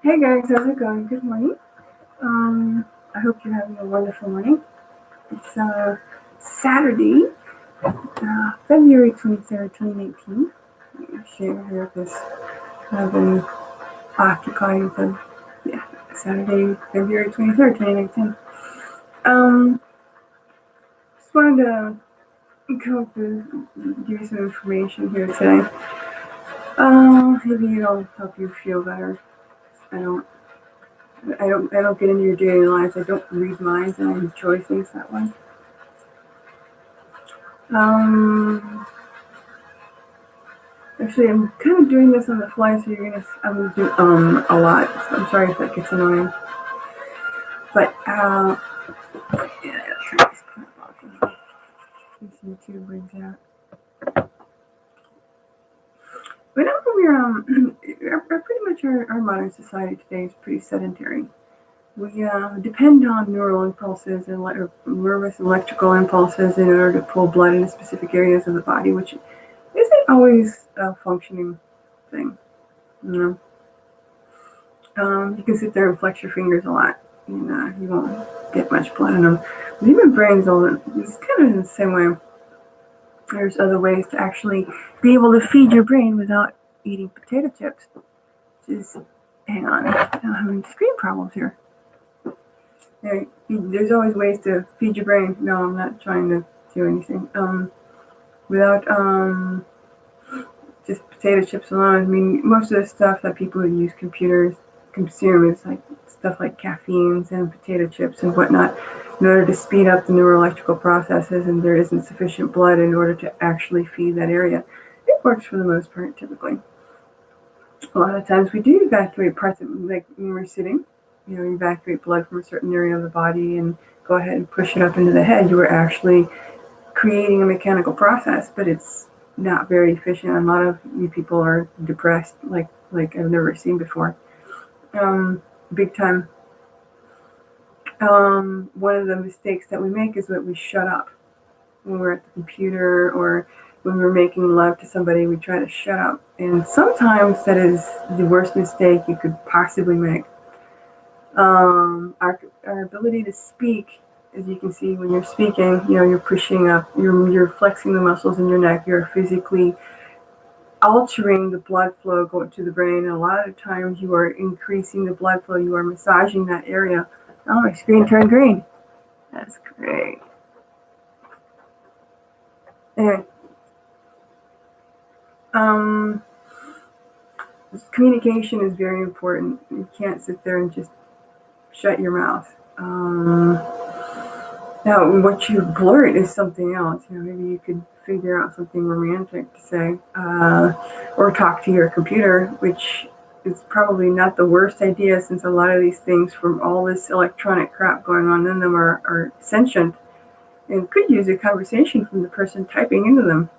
Hey guys, how's it going? Good morning. I hope you're having a wonderful morning. It's Saturday, February 23rd, 2019. Share here this I've been occupied with Saturday, February 23rd, 2019. Just wanted to come up with give you some information here today. Maybe it'll help you feel better. I don't I don't get into your daily lives. I don't read minds, and I enjoy things that way. Actually, I'm kind of doing this on the fly, so I'm gonna do a lot. So I'm sorry if that gets annoying. But yeah, turn this crap off. This YouTube brings out. Whenever we're pretty much our modern society today is pretty sedentary. We depend on neural impulses and nervous electrical impulses in order to pull blood into specific areas of the body, which isn't always a functioning thing. You know, you can sit there and flex your fingers a lot, and you won't get much blood in them. But even brains, it's kind of in the same way. There's other ways to actually be able to feed your brain without eating potato chips. Hang on, I'm having screen problems here. There's always ways to feed your brain. No, I'm not trying to do anything. Without just potato chips alone. I mean, most of the stuff that people who use computers consume is like stuff like caffeines and potato chips and whatnot in order to speed up the neuroelectrical processes, and there isn't sufficient blood in order to actually feed that area. It works for the most part, typically. A lot of times we do evacuate parts of, like when we're sitting, you evacuate blood from a certain area of the body and go ahead and push it up into the head. You are actually creating a mechanical process, but it's not very efficient. A lot of you people are depressed like I've never seen before. Big time. One of the mistakes that we make is that we shut up when we're at the computer, or when we're making love to somebody, we try to shut up. And sometimes that is the worst mistake you could possibly make. Our ability to speak, as you can see when you're speaking, you're pushing up, you're flexing the muscles in your neck, you're physically altering the blood flow going to the brain, and a lot of times you are increasing the blood flow, you are massaging that area. Oh, my screen turned green. That's great. Anyway, communication is very important. You can't sit there and just shut your mouth. Now, what you blurt is something else. Maybe you could figure out something romantic to say, or talk to your computer, which is probably not the worst idea, since a lot of these things, from all this electronic crap going on in them, are sentient and could use a conversation from the person typing into them.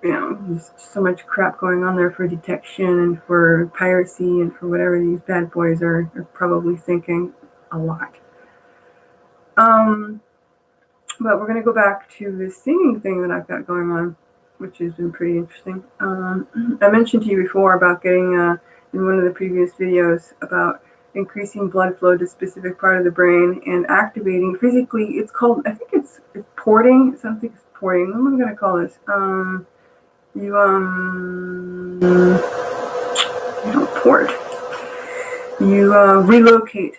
There's so much crap going on there for detection and for piracy and for whatever these bad boys are probably thinking a lot. But we're going to go back to this singing thing that I've got going on, which has been pretty interesting. I mentioned to you before about getting, in one of the previous videos, about increasing blood flow to a specific part of the brain and activating physically. It's called, I think it's porting. Something is porting. What am I going to call this? You don't port. You relocate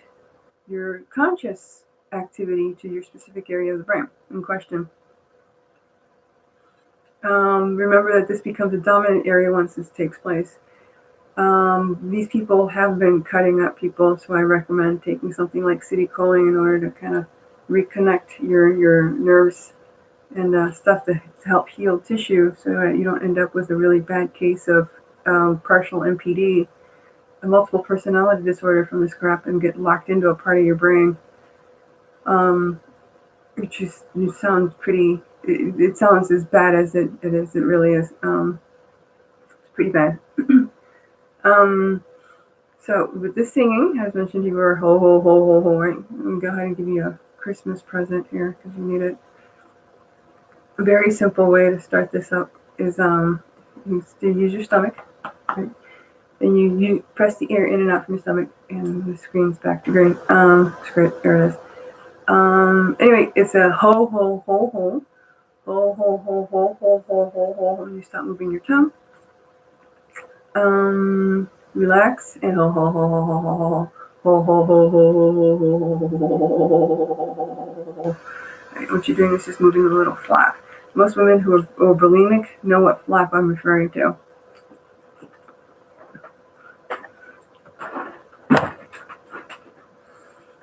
your conscious activity to your specific area of the brain in question. Remember that this becomes a dominant area once this takes place. These people have been cutting up people, so I recommend taking something like citicoline in order to kind of reconnect your nerves and stuff to help heal tissue, so that you don't end up with a really bad case of partial MPD, a multiple personality disorder from this crap, and get locked into a part of your brain. Which sounds pretty. It sounds as bad as it really is. It's pretty bad. So with this singing, as mentioned, you were ho ho ho ho ho. Right? I'm gonna go ahead and give you a Christmas present here because you need it. A very simple way to start this up is you use your stomach. Right? and you press the air in and out from your stomach, and the screen's back to green. Script, there it is. Anyway, it's a ho ho ho ho ho ho ho ho ho ho ho ho. And you stop moving your tongue. Relax and ho ho ho ho ho ho ho ho ho ho ho. What you're doing is just moving a little flap. Most women who are bulimic know what flap I'm referring to.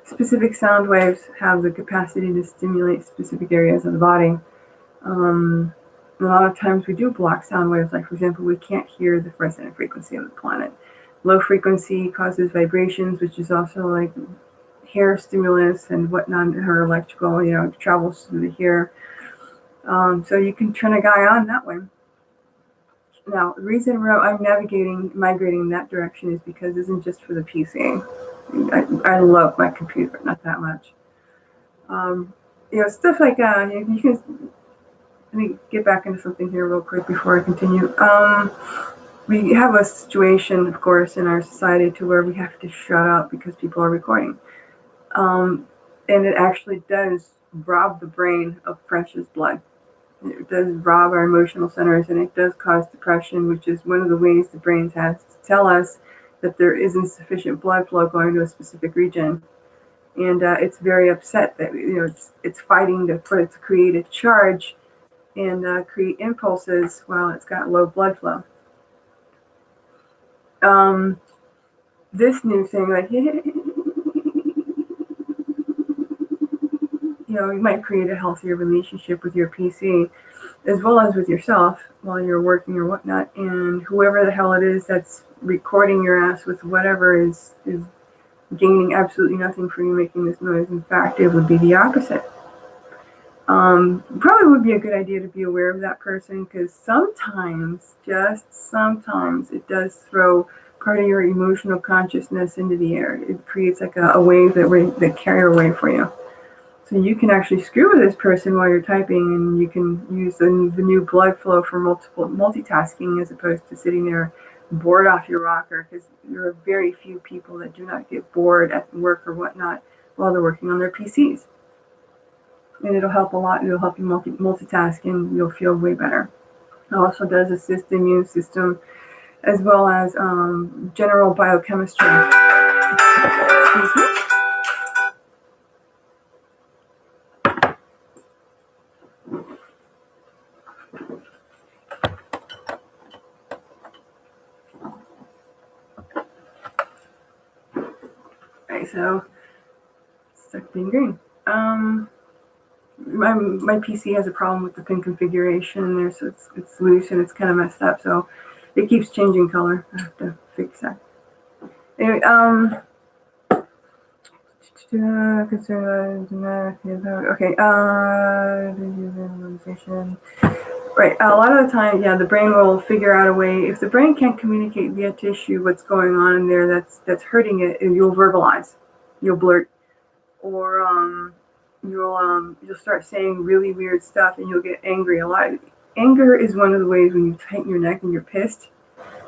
Specific sound waves have the capacity to stimulate specific areas of the body. A lot of times we do block sound waves, like for example, we can't hear the resonant frequency of the planet. Low frequency causes vibrations, which is also like hair stimulus and whatnot, her electrical, travels through the hair. So you can turn a guy on that way. Now, the reason I'm migrating in that direction is because it isn't just for the PC. I love my computer, but not that much. Stuff like you can. Let me get back into something here real quick before I continue. We have a situation, of course, in our society to where we have to shut up because people are recording. And it actually does rob the brain of precious blood. It does rob our emotional centers, and it does cause depression, which is one of the ways the brain has to tell us that there isn't sufficient blood flow going to a specific region. And it's very upset that it's fighting to create a charge and create impulses while it's got low blood flow. This new thing, like, you might create a healthier relationship with your PC as well as with yourself while you're working or whatnot. And whoever the hell it is that's recording your ass with whatever is gaining absolutely nothing from you making this noise. In fact, it would be the opposite. Probably would be a good idea to be aware of that person, because sometimes, just sometimes, it does throw part of your emotional consciousness into the air. It creates like a wave that carry away for you. So you can actually screw with this person while you're typing, and you can use the new blood flow for multitasking as opposed to sitting there bored off your rocker, because there are very few people that do not get bored at work or whatnot while they're working on their PCs. And it'll help a lot. It'll help you multitask, and you'll feel way better. It also does assist the immune system as well as general biochemistry. Excuse me. Alright, so stuck being green. My PC has a problem with the pin configuration there, so it's loose and it's kind of messed up, so it keeps changing color. I have to fix that. Anyway, okay, right, a lot of the time, the brain will figure out a way. If the brain can't communicate via tissue what's going on in there that's hurting it, you'll verbalize, you'll blurt, or you'll start saying really weird stuff, and you'll get angry a lot. Anger is one of the ways when you tighten your neck and you're pissed,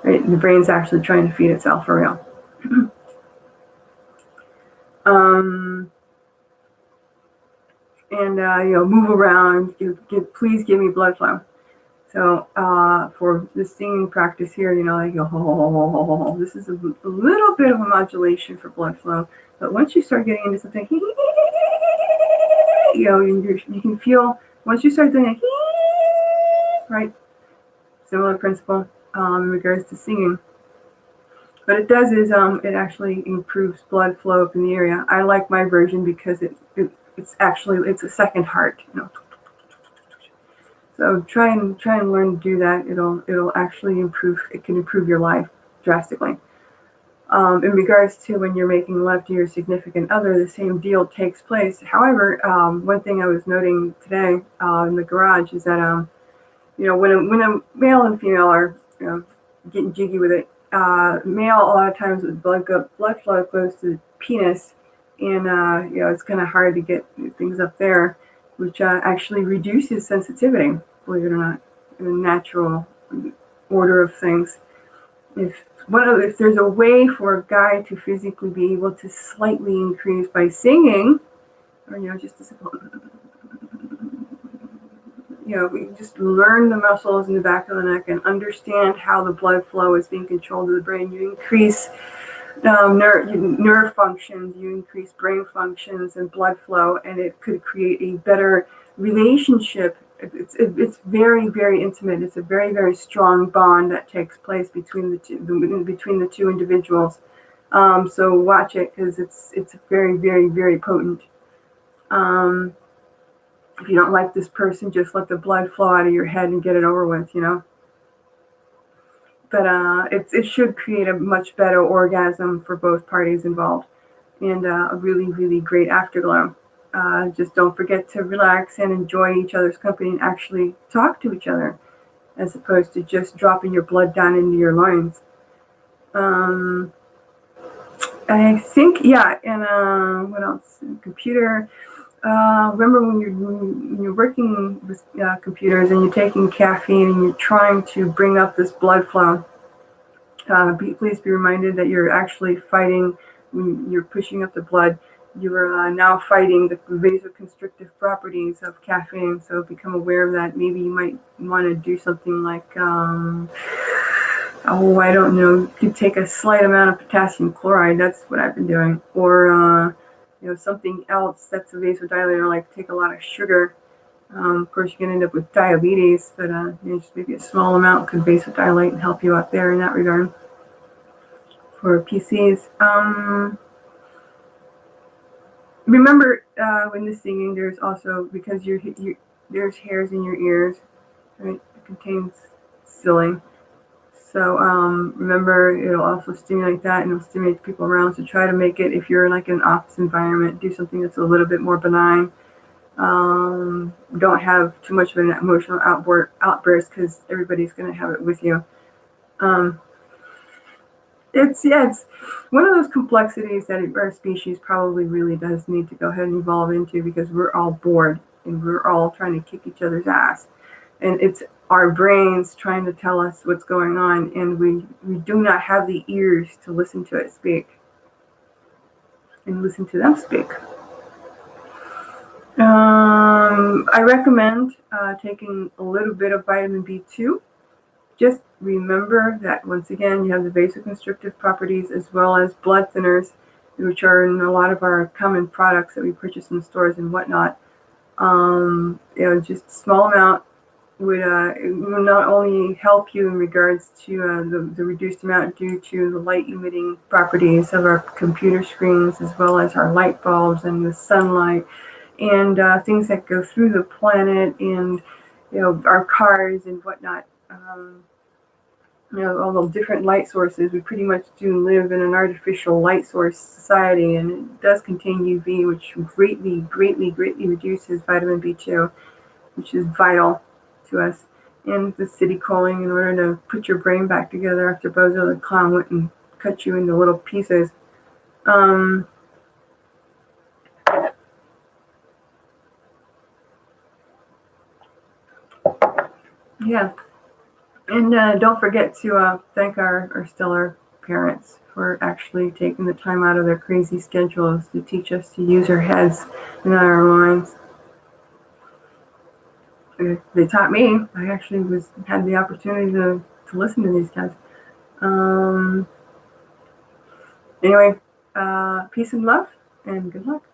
right? The brain's actually trying to feed itself for real. Move around. Please give me blood flow. So for the singing practice here, this is a little bit of a modulation for blood flow. But once you start getting into something, you can feel, once you start doing it, right? Similar principle in regards to singing. What it does is it actually improves blood flow up in the area. I like my version because it's a second heart. So try and learn to do that. It'll actually improve. It can improve your life drastically. In regards to when you're making love to your significant other, the same deal takes place. However, one thing I was noting today in the garage is that when a male and female are getting jiggy with it, male a lot of times with blood flow goes to the penis, and it's kind of hard to get things up there, which actually reduces sensitivity, believe it or not, in the natural order of things. if there's a way for a guy to physically be able to slightly increase by singing, or just a simple, we just learn the muscles in the back of the neck and understand how the blood flow is being controlled to the brain. You increase nerve functions, you increase brain functions and blood flow, and it could create a better relationship. It's very, very intimate. It's a very, very strong bond that takes place between the two individuals. So watch it, because it's very, very, very potent. If you don't like this person, just let the blood flow out of your head and get it over with, But it should create a much better orgasm for both parties involved, and a really, really great afterglow. Just don't forget to relax and enjoy each other's company and actually talk to each other, as opposed to just dropping your blood down into your loins. I think, and what else? Computer. Remember when you're working with computers and you're taking caffeine and you're trying to bring up this blood flow, please be reminded that you're actually fighting. When you're pushing up the blood, you are now fighting the vasoconstrictive properties of caffeine. So become aware of that. Maybe you might want to do something like, I don't know, you could take a slight amount of potassium chloride. That's what I've been doing. Or, something else that's a vasodilator, like take a lot of sugar. Of course, you can end up with diabetes, but just maybe a small amount could vasodilate and help you out there in that regard. For PCs, remember when the singing, there's also, because there's hairs in your ears, right? It contains ceiling. So remember, it'll also stimulate that, and it'll stimulate people around. So try to make it, if you're like in an office environment, do something that's a little bit more benign. Don't have too much of an emotional outburst, because everybody's going to have it with you. It's one of those complexities that our species probably really does need to go ahead and evolve into, because we're all bored and we're all trying to kick each other's ass. And it's our brains trying to tell us what's going on, and we do not have the ears to listen to it speak and listen to them speak. I recommend taking a little bit of vitamin B2. Just remember that, once again, you have the vasoconstrictive properties as well as blood thinners, which are in a lot of our common products that we purchase in stores and whatnot. Just a small amount would will not only help you in regards to the reduced amount due to the light emitting properties of our computer screens, as well as our light bulbs and the sunlight, and things that go through the planet, and our cars and whatnot. All the different light sources. We pretty much do live in an artificial light source society, and it does contain UV, which greatly, greatly, greatly reduces vitamin B2, which is vital to us. And the acetylcholine, in order to put your brain back together after Bozo the Clown went and cut you into little pieces. Yeah. And don't forget to thank our stellar parents for actually taking the time out of their crazy schedules to teach us to use our heads and not our minds. They taught me. I actually had the opportunity to listen to these guys. Anyway, peace and love, and good luck.